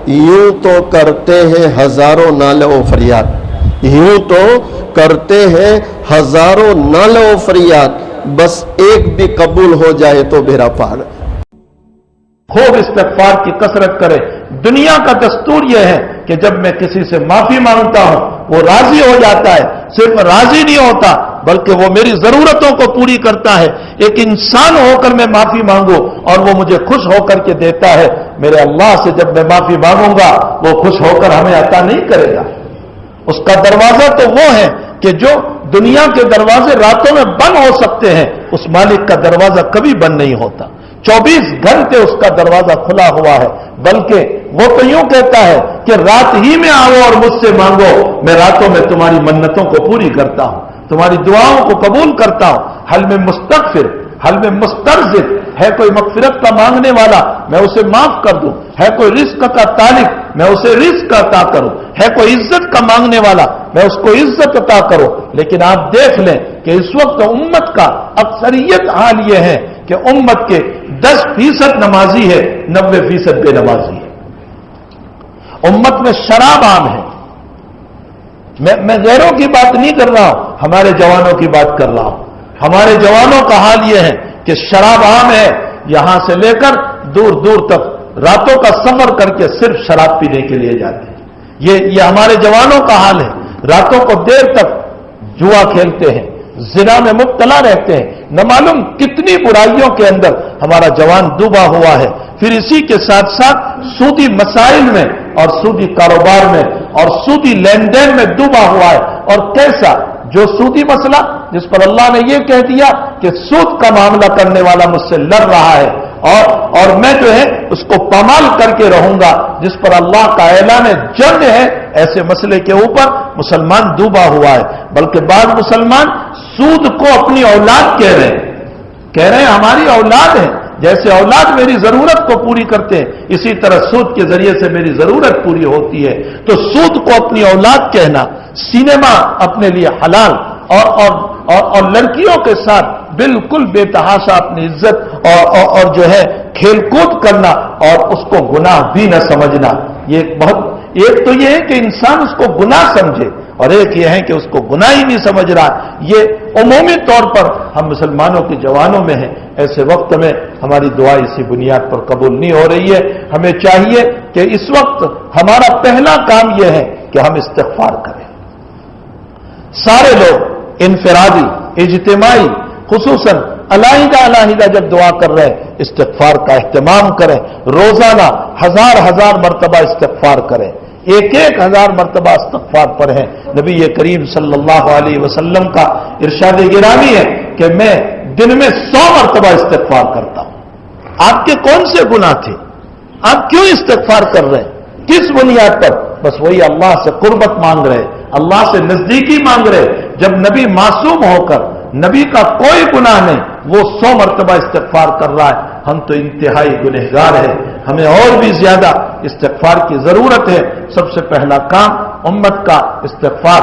یوں تو کرتے ہیں ہزاروں نالے و فریاد، یوں تو کرتے ہیں ہزاروں نالے و فریاد، بس ایک بھی قبول ہو جائے تو بیڑا پار۔ خوب استغفار کی کثرت کرے۔ دنیا کا دستور یہ ہے کہ جب میں کسی سے معافی مانگتا ہوں وہ راضی ہو جاتا ہے، صرف راضی نہیں ہوتا بلکہ وہ میری ضرورتوں کو پوری کرتا ہے۔ ایک انسان ہو کر میں معافی مانگوں اور وہ مجھے خوش ہو کر کے دیتا ہے، میرے اللہ سے جب میں معافی مانگوں گا وہ خوش ہو کر ہمیں عطا نہیں کرے گا۔ اس کا دروازہ تو وہ ہے کہ جو دنیا کے دروازے راتوں میں بند ہو سکتے ہیں، اس مالک کا دروازہ کبھی بند نہیں ہوتا، 24 گھنٹے اس کا دروازہ کھلا ہوا ہے۔ بلکہ وہ تو یوں کہتا ہے کہ رات ہی میں آؤ اور مجھ سے مانگو، میں راتوں میں تمہاری منتوں کو پوری کرتا ہوں، تمہاری دعاؤں کو قبول کرتا ہوں۔ حل میں مستغفر، حل میں مسترزق ہے، کوئی مغفرت کا مانگنے والا میں اسے معاف کر دوں، ہے کوئی رزق کا طالب میں اسے رزق عطا کروں، ہے کوئی عزت کا مانگنے والا میں اس کو عزت عطا کروں۔ لیکن آپ دیکھ لیں کہ اس وقت امت کا اکثریت حال یہ ہے کہ امت کے 10% نمازی ہے، 90% بے نمازی ہے۔ امت میں شراب عام ہے۔ میں غیروں کی بات نہیں کر رہا ہوں، ہمارے جوانوں کی بات کر رہا ہوں۔ ہمارے جوانوں کا حال یہ ہے کہ شراب عام ہے، یہاں سے لے کر دور دور تک راتوں کا سفر کر کے صرف شراب پینے کے لیے جاتے ہیں۔ یہ ہمارے جوانوں کا حال ہے، راتوں کو دیر تک جوا کھیلتے ہیں، زنا میں مبتلا رہتے ہیں، نہ معلوم کتنی برائیوں کے اندر ہمارا جوان ڈوبا ہوا ہے۔ پھر اسی کے ساتھ ساتھ سودی مسائل میں اور سودی کاروبار میں اور سودی لین دین میں ڈوبا ہوا ہے۔ اور کیسا؟ جو سودی مسئلہ جس پر اللہ نے یہ کہہ دیا کہ سود کا معاملہ کرنے والا مجھ سے لڑ رہا ہے اور میں جو ہے اس کو پامال کر کے رہوں گا، جس پر اللہ کا اعلان جنگ ہے، ایسے مسئلے کے اوپر مسلمان ڈوبا ہوا ہے۔ بلکہ بعض مسلمان سود کو اپنی اولاد کہہ رہے ہیں ہماری اولاد ہے، جیسے اولاد میری ضرورت کو پوری کرتے ہیں اسی طرح سود کے ذریعے سے میری ضرورت پوری ہوتی ہے۔ تو سود کو اپنی اولاد کہنا، سینما اپنے لیے حلال اور لڑکیوں کے ساتھ بالکل بے تحاشا اپنی عزت اور جو ہے کھیل کود کرنا اور اس کو گناہ بھی نہ سمجھنا، ایک تو یہ ہے کہ انسان اس کو گناہ سمجھے اور ایک یہ ہے کہ اس کو گناہ ہی نہیں سمجھ رہا۔ یہ عمومی طور پر ہم مسلمانوں کے جوانوں میں ہیں۔ ایسے وقت میں ہماری دعا اسی بنیاد پر قبول نہیں ہو رہی ہے۔ ہمیں چاہیے کہ اس وقت ہمارا پہلا کام یہ ہے کہ ہم استغفار کریں، سارے لوگ انفرادی، اجتماعی، خصوصاً علیحدہ جب دعا کر رہے ہیں استغفار کا اہتمام کریں، روزانہ ہزار مرتبہ استغفار کریں، 1000 مرتبہ استغفار پڑھیں۔ نبی کریم صلی اللہ علیہ وسلم کا ارشاد گرامی ہے کہ میں دن میں 100 مرتبہ استغفار کرتا ہوں۔ آپ کے کون سے گناہ تھے؟ آپ کیوں استغفار کر رہے ہیں؟ کس بنیاد پر؟ بس وہی اللہ سے قربت مانگ رہے، اللہ سے نزدیکی مانگ رہے۔ جب نبی معصوم ہو کر، نبی کا کوئی گناہ نہیں، وہ 100 مرتبہ استغفار کر رہا ہے، ہم تو انتہائی گنہگار ہیں، ہمیں اور بھی زیادہ استغفار کی ضرورت ہے۔ سب سے پہلا کام امت کا استغفار